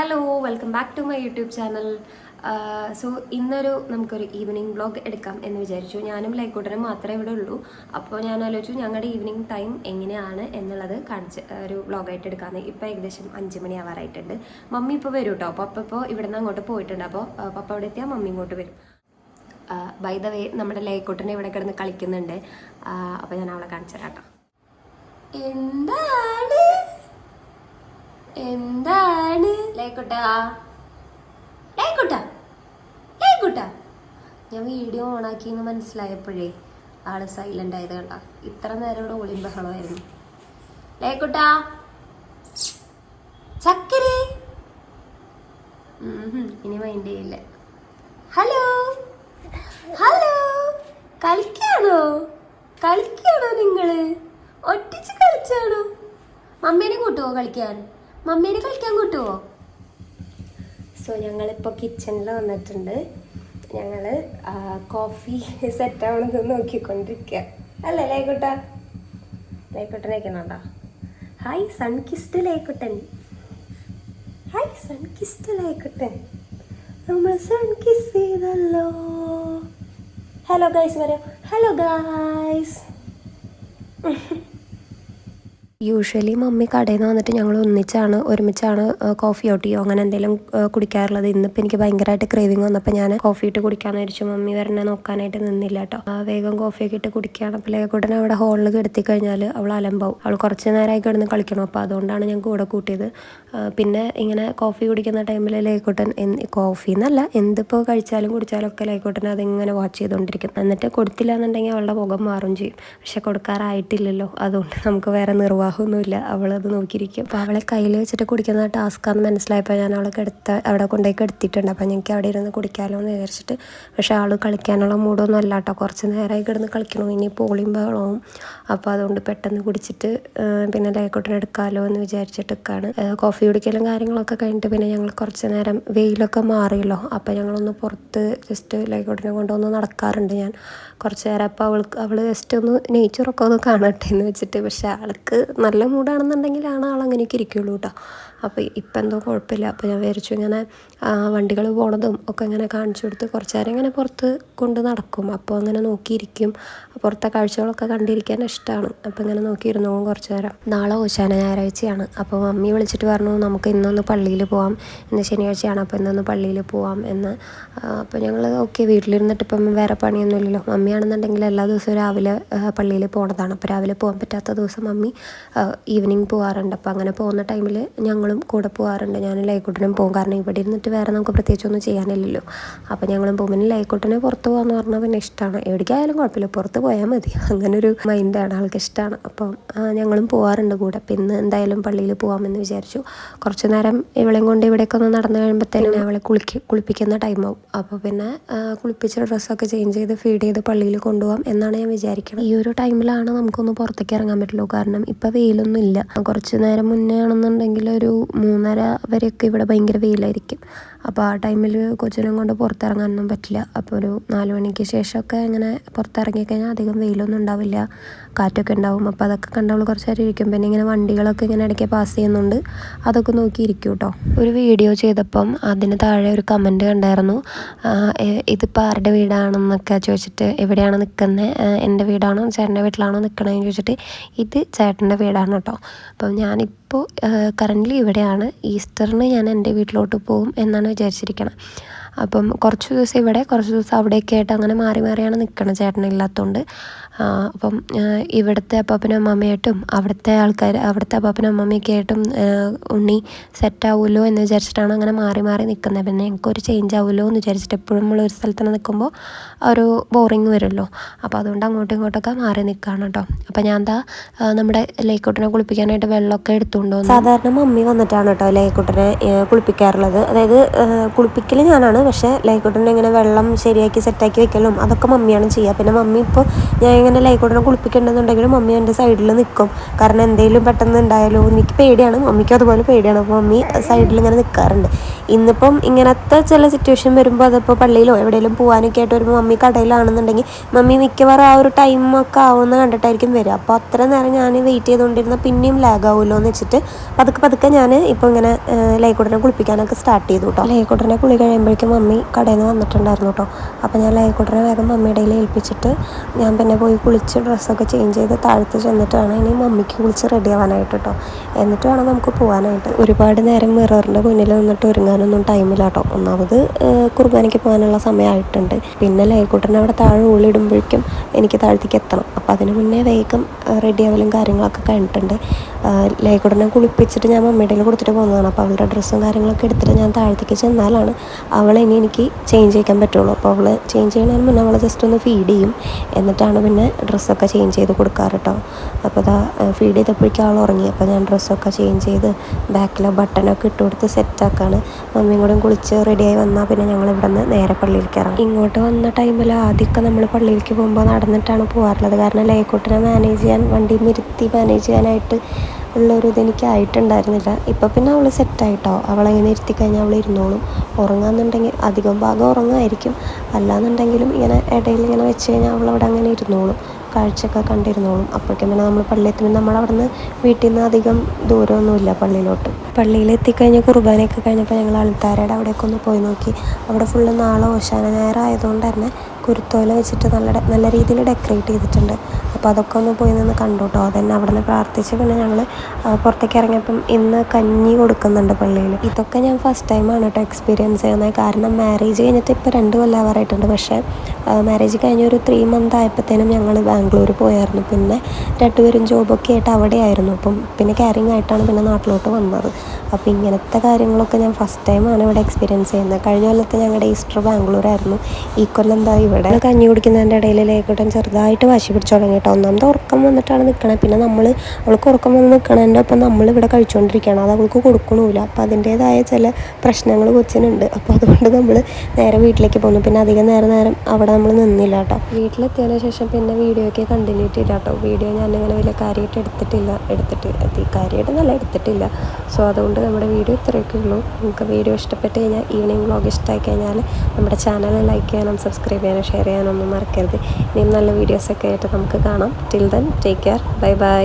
Hello welcome back to my YouTube channel. So ഇന്നൊരു നമുക്കൊരു evening vlog എടുക്കാം എന്ന് വിചാരിച്ചു. ഞാനും ലൈക്കോട്ടനും മാത്രമേ ഇവിടെ ഉള്ളൂ. അപ്പോൾ ഞാൻ ആലോചിച്ചു ഞങ്ങളുടെ ഈവനിങ് ടൈം എങ്ങനെയാണ് എന്നുള്ളത് കാണിച്ച് ഒരു വ്ളോഗായിട്ട് എടുക്കാമെന്ന്. ഇപ്പോൾ ഏകദേശം 5 മണി ആവാറായിട്ടുണ്ട്. മമ്മി ഇപ്പോൾ വരും കേട്ടോ. അപ്പോൾ പപ്പ ഇപ്പോൾ ഇവിടെ നിന്ന് അങ്ങോട്ട് പോയിട്ടുണ്ട്. അപ്പോൾ പപ്പ അവിടെ എത്തിയാൽ മമ്മി ഇങ്ങോട്ട് വരും. ബൈ ദ വേ നമ്മുടെ ലൈക്കോട്ടനെ ഇവിടെ കിടന്ന് കളിക്കുന്നുണ്ട്. അപ്പോൾ ഞാൻ അവളെ കാണിച്ചു തരാം കേട്ടോ. എന്താണ് ലൈക്കോട്ടാ ഞാൻ വീഡിയോ ഓണാക്കിയെന്ന് മനസ്സിലായപ്പോഴേ ആള് സൈലന്റ് ആയത് കണ്ട. ഇത്ര നേരം ഇവിടെ ഒളിയും ബഹളമായിരുന്നു. ലൈക്കോട്ടാ ചക്കരേ ഇനി മൈൻഡ് ചെയ്യില്ല. ഹലോ കളിക്കാണോ നിങ്ങള്? ഒട്ടിച്ച് കളിച്ചാണോ? മമ്മീനെ കൂട്ടുവോ കളിക്കാൻ? കൂട്ടുവോ? സോ ഞങ്ങളിപ്പോൾ കിച്ചണിൽ വന്നിട്ടുണ്ട്. ഞങ്ങൾ കോഫി സെറ്റ് ആവണമെന്ന് നോക്കിക്കൊണ്ടിരിക്കുക അല്ലേ ലൈക്കോട്ടൻ വയ്ക്കുന്നുണ്ടോ? Hi sun-kissed ലൈക്കോട്ടൻ. നമ്മൾ സൺകിസ് ചെയ്തല്ലോ. ഹലോ ഗൈസ് വരോ. Hello guys. യൂഷ്വലി മമ്മി കടയിൽ നിന്ന് വന്നിട്ട് ഞങ്ങൾ ഒരുമിച്ചാണ് കോഫിയോ ടീയോ അങ്ങനെ എന്തെങ്കിലും കുടിക്കാറുള്ളത്. ഇന്നിപ്പോൾ എനിക്ക് ഭയങ്കരമായിട്ട് ക്രേവിങ് വന്നപ്പോൾ ഞാൻ കോഫി ഇട്ട് കുടിക്കാമെന്ന് വിചാരിച്ചു. മമ്മി വരണേ നോക്കാനായിട്ട് നിന്നില്ല കേട്ടോ. വേഗം കോഫിയൊക്കെ ഇട്ട് കുടിക്കുകയാണ്. അപ്പോൾ ലേക്കൂട്ടനെ അവിടെ ഹോളിൽ കിടത്തി കഴിഞ്ഞാൽ അവൾ അലമ്പാവും. അവൾ കുറച്ച് നേരമായി കിടന്ന് കളിക്കണം. അപ്പോൾ അതുകൊണ്ടാണ് ഞാൻ കൂടെ കൂട്ടിയത്. പിന്നെ ഇങ്ങനെ കോഫി കുടിക്കുന്ന ടൈമിൽ ലേക്കൂട്ടൻ കോഫി എന്നല്ല എന്തിപ്പോൾ കഴിച്ചാലും കുടിച്ചാലും ഒക്കെ ലേക്കൂട്ടൻ അതിങ്ങനെ വാച്ച് ചെയ്തുകൊണ്ടിരിക്കും. എന്നിട്ട് കൊടുത്തില്ല എന്നുണ്ടെങ്കിൽ അവളുടെ മുഖം മാറും ചെയ്യും. പക്ഷെ കൊടുക്കാറായിട്ടില്ലല്ലോ, അതുകൊണ്ട് നമുക്ക് വേറെ നിർവാഹമൊന്നുമില്ല. അവളത് നോക്കിയിരിക്കും. അപ്പോൾ അവളെ കയ്യിൽ വെച്ചിട്ട് കുടിക്കുന്ന ടാസ്ക്കാന്ന് മനസ്സിലായപ്പോൾ ഞാൻ അവളെ അവിടെ കൊണ്ടുപോയി എടുത്തിട്ടുണ്ട്. അപ്പോൾ ഞങ്ങൾക്ക് അവിടെ ഇരുന്ന് കുടിക്കാമല്ലോ എന്ന് വിചാരിച്ചിട്ട്. പക്ഷേ ആൾ കളിക്കാനുള്ള മൂടൊന്നും അല്ല കേട്ടോ. കുറച്ച് നേരമായി കിടന്ന് കളിക്കണം. ഇനി പോളിയും ബഹളവും. അപ്പോൾ അതുകൊണ്ട് പെട്ടെന്ന് കുടിച്ചിട്ട് പിന്നെ ലൈക്കോട്ടിന് എടുക്കാമല്ലോ എന്ന് വിചാരിച്ചിട്ടൊക്കെയാണ്. കോഫി കുടിക്കലും കാര്യങ്ങളൊക്കെ കഴിഞ്ഞിട്ട് പിന്നെ ഞങ്ങൾ കുറച്ച് നേരം വെയിലൊക്കെ മാറിയല്ലോ. അപ്പോൾ ഞങ്ങളൊന്ന് പുറത്ത് ജസ്റ്റ് ലൈക്കോട്ടിനെ കൊണ്ടൊന്ന് നടക്കാറുണ്ട് ഞാൻ കുറച്ച് നേരം. അപ്പോൾ അവൾ ജസ്റ്റ് ഒന്ന് നേച്ചറൊക്കെ ഒന്ന് കാണട്ടെ എന്ന് വെച്ചിട്ട്. പക്ഷേ ആൾക്ക് നല്ല മൂടാണെന്നുണ്ടെങ്കിലാണ് ആളങ്ങനെയൊക്കെ ഇരിക്കുള്ളൂ കേട്ടോ. അപ്പോൾ ഇപ്പം എന്തോ കുഴപ്പമില്ല. അപ്പോൾ ഞാൻ വിചാരിച്ചു ഇങ്ങനെ വണ്ടികൾ പോണതും ഒക്കെ ഇങ്ങനെ കാണിച്ചു കൊടുത്ത് കുറച്ച് നേരം ഇങ്ങനെ പുറത്ത് കൊണ്ട് നടക്കും. അപ്പോൾ അങ്ങനെ നോക്കിയിരിക്കും. പുറത്തെ കാഴ്ചകളൊക്കെ കണ്ടിരിക്കാൻ ഇഷ്ടമാണ്. അപ്പോൾ ഇങ്ങനെ നോക്കിയിരുന്നു കുറച്ച് നേരം. നാളെ ഓശാന ഞായറാഴ്ചയാണ്. അപ്പോൾ മമ്മി വിളിച്ചിട്ട് പറഞ്ഞു നമുക്ക് ഇന്നൊന്ന് പള്ളിയിൽ പോകാം, ഇന്ന് ശനിയാഴ്ചയാണ്, അപ്പോൾ ഇന്നൊന്ന് പള്ളിയിൽ പോകാം എന്ന്. അപ്പോൾ ഞങ്ങൾ ഓക്കെ വീട്ടിലിരുന്നിട്ട് ഇപ്പം വേറെ പണിയൊന്നുമില്ലല്ലോ. മമ്മിയാണെന്നുണ്ടെങ്കിൽ എല്ലാ ദിവസവും രാവിലെ പള്ളിയിൽ പോണതാണ്. അപ്പോൾ രാവിലെ പോകാൻ പറ്റാത്ത ദിവസം മമ്മി ഈവനിങ് പോകാറുണ്ട്. അപ്പോൾ അങ്ങനെ പോകുന്ന ടൈമിൽ ഞങ്ങളും കൂടെ പോകാറുണ്ട്. ഞാൻ ലൈക്കോട്ടനും പോകും. കാരണം ഇവിടെ ഇരുന്നിട്ട് വേറെ നമുക്ക് പ്രത്യേകിച്ചൊന്നും ചെയ്യാനില്ലല്ലോ. അപ്പോൾ ഞങ്ങളും പോകും. പിന്നെ ലൈക്കോട്ടനെ പുറത്ത് പോകാമെന്ന് പറഞ്ഞാൽ പിന്നെ ഇഷ്ടമാണ്. എവിടേക്കായാലും കുഴപ്പമില്ല, പുറത്ത് പോയാൽ മതി, അങ്ങനൊരു മൈൻഡാണ് ആൾക്ക്. ഇഷ്ടമാണ്. അപ്പം ഞങ്ങളും പോകാറുണ്ട് കൂടെ. അപ്പം ഇന്ന് എന്തായാലും പള്ളിയിൽ പോകാമെന്ന് വിചാരിച്ചു. കുറച്ച് നേരം ഇവളെയും കൊണ്ട് ഇവിടെയൊക്കെ ഒന്ന് നടന്നു കഴിയുമ്പോഴത്തേനും അവളെ കുളിപ്പിക്കുന്ന ടൈമാവും. അപ്പോൾ പിന്നെ കുളിപ്പിച്ച ഡ്രസ്സൊക്കെ ചേഞ്ച് ചെയ്ത് ഫീഡ് ചെയ്ത് പള്ളിയിൽ കൊണ്ടുപോകാം എന്നാണ് ഞാൻ വിചാരിക്കുന്നത്. ഈ ഒരു ടൈമിലാണ് നമുക്കൊന്ന് പുറത്തേക്ക് ഇറങ്ങാൻ പറ്റുള്ളൂ. കാരണം ഇപ്പം വെയിലൊന്നും ഇല്ല. കുറച്ച് നേരം മുന്നേ ആണെന്നുണ്ടെങ്കിൽ ഒരു 3:30 വരെയൊക്കെ ഇവിടെ ഭയങ്കര വെയിലായിരിക്കും. അപ്പോൾ ആ ടൈമിൽ കൊച്ചിനും കൊണ്ട് പുറത്തിറങ്ങാനൊന്നും പറ്റില്ല. അപ്പോൾ ഒരു 4 മണിക്ക് ശേഷമൊക്കെ ഇങ്ങനെ പുറത്തിറങ്ങിക്കഴിഞ്ഞാൽ അധികം വെയിലൊന്നും ഉണ്ടാവില്ല, കാറ്റൊക്കെ ഉണ്ടാവും. അപ്പോൾ അതൊക്കെ കണ്ടവൾ കുറച്ച് നേരം ഇരിക്കും. പിന്നെ ഇങ്ങനെ വണ്ടികളൊക്കെ ഇങ്ങനെ ഇടയ്ക്ക് പാസ് ചെയ്യുന്നുണ്ട്, അതൊക്കെ നോക്കിയിരിക്കും കേട്ടോ. ഒരു വീഡിയോ ചെയ്തപ്പം അതിന് താഴെ ഒരു കമൻറ്റ് കണ്ടായിരുന്നു, ഇതിപ്പോൾ ആരുടെ വീടാണെന്നൊക്കെ ചോദിച്ചിട്ട്. എവിടെയാണ് നിൽക്കുന്നത്, എൻ്റെ വീടാണോ ചേട്ടൻ്റെ വീട്ടിലാണോ നിൽക്കണമെന്ന് ചോദിച്ചിട്ട്. ഇത് ചേട്ടൻ്റെ വീടാണ് കേട്ടോ. അപ്പം ഞാനിപ്പോൾ കറൻ്റ്ലി ഇവിടെയാണ്. ഈസ്റ്ററിന് ഞാൻ എൻ്റെ വീട്ടിലോട്ട് പോകും എന്നാണ് വിചാരിച്ചിരിക്കണം. അപ്പം കുറച്ച് ദിവസം ഇവിടെ കുറച്ച് ദിവസം അവിടെയൊക്കെ ആയിട്ട് അങ്ങനെ മാറി മാറിയാണ് നിൽക്കണം ചേട്ടനില്ലാത്തതുകൊണ്ട്. അപ്പം ഇവിടുത്തെ അപ്പാപ്പനും അമ്മമ്മയായിട്ടും അവിടുത്തെ അപ്പാപ്പനും അമ്മമ്മയൊക്കെ ആയിട്ടും ഉണ്ണി സെറ്റാവുമല്ലോ എന്ന് വിചാരിച്ചിട്ടാണ് അങ്ങനെ മാറി മാറി നിൽക്കുന്നത്. പിന്നെ ഞങ്ങൾക്കൊരു ചേഞ്ച് ആവുമല്ലോ എന്ന് വിചാരിച്ചിട്ട്. എപ്പോഴും നമ്മൾ ഒരു സ്ഥലത്ത് തന്നെ നിൽക്കുമ്പോൾ ഒരു ബോറിങ് വരുമല്ലോ. അപ്പോൾ അതുകൊണ്ട് അങ്ങോട്ടും ഇങ്ങോട്ടൊക്കെ മാറി നിൽക്കുകയാണ് കേട്ടോ. അപ്പോൾ ഞാൻ നമ്മുടെ ലൈക്കോട്ടിനെ കുളിപ്പിക്കാനായിട്ട് വെള്ളമൊക്കെ എടുത്തുകൊണ്ട് വന്നു. സാധാരണ മമ്മി വന്നിട്ടാണ് കേട്ടോ ലൈക്കോട്ടിനെ കുളിപ്പിക്കാറുള്ളത്. അതായത് കുളിപ്പിക്കൽ ഞാനാണ്, പക്ഷേ ലൈക്കൂട്ടനെ ഇങ്ങനെ വെള്ളം ശരിയാക്കി സെറ്റാക്കി വെക്കലും അതൊക്കെ മമ്മിയാണ് ചെയ്യുക. പിന്നെ മമ്മി ഇപ്പോൾ ഞാൻ ഇങ്ങനെ ലൈക്കൂട്ടനെ കുളിപ്പിക്കേണ്ടതെന്നുണ്ടെങ്കിലും മമ്മി എൻ്റെ സൈഡിൽ നിൽക്കും. കാരണം എന്തെങ്കിലും പെട്ടെന്ന് ഉണ്ടായാലോ, എനിക്ക് പേടിയാണ്, മമ്മിക്കും അതുപോലെ പേടിയാണ്. അപ്പോൾ മമ്മി സൈഡിൽ ഇങ്ങനെ നിൽക്കാറുണ്ട്. ഇന്നിപ്പം ഇങ്ങനത്തെ ചില സിറ്റുവേഷൻ വരുമ്പോൾ അതിപ്പോൾ പള്ളിയിലോ എവിടെയെങ്കിലും പോകാനൊക്കെ ആയിട്ട് വരുമ്പോൾ മമ്മി കടയിലാണെന്നുണ്ടെങ്കിൽ മമ്മി മിക്കവാറും ആ ഒരു ടൈമൊക്കെ ആവുമെന്ന് കണ്ടിട്ടായിരിക്കും വരിക. അപ്പോൾ അത്ര നേരം ഞാൻ വെയിറ്റ് ചെയ്തുകൊണ്ടിരുന്ന പിന്നെയും ലാഗ് ആവുമല്ലോ എന്ന് വെച്ചിട്ട് പതുക്കെ ഞാൻ ഇപ്പോൾ ഇങ്ങനെ ലൈക്കൂട്ടനെ കുളിപ്പിക്കാനൊക്കെ സ്റ്റാർട്ട് ചെയ്തു കേട്ടോ. ലൈക്കൂട്ടനെ കുളി കഴിയുമ്പോഴേക്കും മമ്മി കടയിൽ നിന്ന് വന്നിട്ടുണ്ടായിരുന്നു കേട്ടോ. അപ്പോൾ ഞാൻ ലൈക്കൂട്ടനെ വേഗം മമ്മിയുടെ കയ്യിൽ ഏൽപ്പിച്ചിട്ട് ഞാൻ പിന്നെ പോയി കുളിച്ച് ഡ്രസ്സൊക്കെ ചേഞ്ച് ചെയ്ത് താഴത്ത് ചെന്നിട്ടാണ് ഇനി മമ്മിക്ക് കുളിച്ച് റെഡി ആവാനായിട്ട് കേട്ടോ. എന്നിട്ട് വേണം നമുക്ക് പോകാനായിട്ട്. ഒരുപാട് നേരം മിററിൻ്റെ മുന്നിൽ നിന്നിട്ട് ഒരുങ്ങാനൊന്നും ടൈമില്ല കേട്ടോ. ഒന്നാമത് കുർബാനയ്ക്ക് പോകാനുള്ള സമയമായിട്ടുണ്ട്. പിന്നെ ലൈക്കൂട്ടനെ അവിടെ താഴെ ഉള്ളിടുമ്പോഴേക്കും എനിക്ക് താഴത്തേക്ക് എത്തണം. അപ്പോൾ അതിന് മുന്നേ വേഗം റെഡി ആവലും കാര്യങ്ങളൊക്കെ കഴിഞ്ഞിട്ടുണ്ട്. ലൈക്കൂട്ടനെ കുളിപ്പിച്ചിട്ട് ഞാൻ മമ്മിയുടെ കയ്യിൽ കൊടുത്തിട്ട് പോകുന്നതാണ്. അപ്പോൾ അവളുടെ ഡ്രസ്സും കാര്യങ്ങളൊക്കെ എടുത്തിട്ട് ഞാൻ താഴത്തേക്ക് ചെന്നാലാണ് അവളെ ഇനി എനിക്ക് ചേഞ്ച് ചെയ്യാൻ പറ്റുള്ളൂ. അപ്പോൾ അവൾ ചേഞ്ച് ചെയ്യുന്നതിന് മുന്നേ അവളെ ജസ്റ്റ് ഒന്ന് ഫീഡ് ചെയ്യും. എന്നിട്ടാണ് പിന്നെ ഡ്രസ്സൊക്കെ ചേഞ്ച് ചെയ്ത് കൊടുക്കാറ് കേട്ടോ. അപ്പോൾ അതാ ഫീഡ് ചെയ്തപ്പോഴേക്കും ആൾ ഉറങ്ങി. അപ്പോൾ ഞാൻ ഡ്രസ്സൊക്കെ ചേഞ്ച് ചെയ്ത് ബാക്കിലെ ബട്ടനൊക്കെ ഇട്ട് കൊടുത്ത് സെറ്റാക്കാണ്. മമ്മിയും കൂടെ കുളിച്ച് റെഡിയായി വന്നാൽ പിന്നെ ഞങ്ങൾ ഇവിടെ നിന്ന് നേരെ പള്ളിയിലേക്ക് ഇറങ്ങും. ഇങ്ങോട്ട് വന്ന ടൈമിൽ ആദ്യമൊക്കെ നമ്മൾ പള്ളിയിലേക്ക് പോകുമ്പോൾ നടന്നിട്ടാണ് പോകാറുള്ളത്. കാരണം ലൈക്കൂട്ടനെ മാനേജ് ചെയ്യാൻ, വണ്ടി നിർത്തി മാനേജ് ചെയ്യാനായിട്ട് ഉള്ളൊരു ഇതെനിക്ക് ആയിട്ടുണ്ടായിരുന്നില്ല. ഇപ്പോൾ പിന്നെ അവൾ സെറ്റായിട്ടോ. അവളെങ്ങനെ ഇരുത്തി കഴിഞ്ഞാൽ അവൾ ഇരുന്നോളും. ഉറങ്ങാന്നുണ്ടെങ്കിൽ അധികം ഭാഗം ഉറങ്ങുമായിരിക്കും. അല്ലാന്നുണ്ടെങ്കിലും ഇങ്ങനെ ഇടയിൽ ഇങ്ങനെ വെച്ച് കഴിഞ്ഞാൽ അവളവിടെ അങ്ങനെ ഇരുന്നോളും, കാഴ്ചയൊക്കെ കണ്ടിരുന്നോളും. അപ്പോഴേക്കും പിന്നെ നമ്മൾ പള്ളിയെത്തുമ്പോൾ നമ്മളവിടെ നിന്ന് വീട്ടിൽ നിന്ന് അധികം ദൂരമൊന്നുമില്ല പള്ളിയിലോട്ട്. പള്ളിയിലെത്തിക്കഴിഞ്ഞ് കുർബാനയൊക്കെ കഴിഞ്ഞപ്പോൾ ഞങ്ങൾ അൾത്താരയുടെ അവിടെയൊക്കെ ഒന്ന് പോയി നോക്കി. അവിടെ ഫുള്ള് നാളെ ഓശാന ഞായറായതുകൊണ്ട് തന്നെ കുരുത്തോല വെച്ചിട്ട് നല്ല രീതിയിൽ ഡെക്കറേറ്റ് ചെയ്തിട്ടുണ്ട്. അപ്പോൾ അതൊക്കെ ഒന്ന് പോയി നിന്ന് കണ്ടു കേട്ടോ. അതന്നെ അവിടെ നിന്ന് പ്രാർത്ഥിച്ച് പിന്നെ ഞങ്ങൾ പുറത്തേക്ക് ഇറങ്ങിയപ്പം ഇന്ന് കഞ്ഞി കൊടുക്കുന്നുണ്ട് പള്ളിയിൽ. ഇതൊക്കെ ഞാൻ ഫസ്റ്റ് ടൈമാണ് കേട്ടോ എക്സ്പീരിയൻസ് ചെയ്യുന്നത്. കാരണം മാരേജ് കഴിഞ്ഞിട്ട് ഇപ്പോൾ 2 കൊല്ലമാവാറായിട്ടുണ്ട്. പക്ഷേ മാരേജ് കഴിഞ്ഞ ഒരു 3 മന്ത് ആയപ്പോഴത്തേനും ഞങ്ങൾ ബാംഗ്ലൂർ പോയായിരുന്നു. പിന്നെ 2 പേരും ജോബൊക്കെ ആയിട്ട് അവിടെ ആയിരുന്നു. അപ്പം പിന്നെ കാരിങ് ആയിട്ടാണ് പിന്നെ നാട്ടിലോട്ട് വന്നത്. അപ്പോൾ ഇങ്ങനത്തെ കാര്യങ്ങളൊക്കെ ഞാൻ ഫസ്റ്റ് ടൈമാണ് ഇവിടെ എക്സ്പീരിയൻസ് ചെയ്യുന്നത്. കഴിഞ്ഞ കൊല്ലത്തെ ഞങ്ങളുടെ ഈസ്റ്റർ ബാംഗ്ലൂരായിരുന്നു. ഈ കൊല്ലം എന്താ ഇവിടെ കഞ്ഞി കുടിക്കുന്നതിൻ്റെ ഇടയിൽ ലൈക്കൂട്ടൻ ചെറുതായിട്ട് വാശി പിടിച്ചു തുടങ്ങി കേട്ടോ. ഒന്നാമത് ഉറക്കം വന്നിട്ടാണ് നിൽക്കണത്. പിന്നെ അവൾക്ക് ഉറക്കം വന്ന് നിൽക്കണതിൻ്റെ ഒപ്പം നമ്മളിവിടെ കഴിച്ചുകൊണ്ടിരിക്കുകയാണ്. അത് അവൾക്ക് കൊടുക്കണമില്ല. അപ്പോൾ അതിൻ്റേതായ ചില പ്രശ്നങ്ങൾ കൊച്ചിനുണ്ട്. അപ്പോൾ അതുകൊണ്ട് നമ്മൾ നേരെ വീട്ടിലേക്ക് പോകുന്നു. പിന്നെ അധികം നേരം അവിടെ നമ്മൾ നിന്നില്ല കേട്ടോ. വീട്ടിലെത്തിയതിന് ശേഷം പിന്നെ വീഡിയോ ഒക്കെ കണ്ടിന്യൂ ചെയ്തില്ല കേട്ടോ. വീഡിയോ ഞാനിങ്ങനെ വലിയ കാര്യമായിട്ട് എടുത്തിട്ടില്ല. സോ അതുകൊണ്ട് നമ്മുടെ വീഡിയോ ഇത്രയൊക്കെ ഉള്ളൂ. നിങ്ങൾക്ക് വീഡിയോ ഇഷ്ടപ്പെട്ട് കഴിഞ്ഞാൽ, ഈവനിങ് വ്ളോഗ് ഇഷ്ടമായി കഴിഞ്ഞാൽ നമ്മുടെ ചാനൽ ലൈക്ക് ചെയ്യാനും സബ്സ്ക്രൈബ് ചെയ്യാനും ഷെയർ ചെയ്യാനൊന്നും മറക്കരുത്. ഇനിയും നല്ല വീഡിയോസൊക്കെ ആയിട്ട് നമുക്ക് കാണാം. Till then take care. By.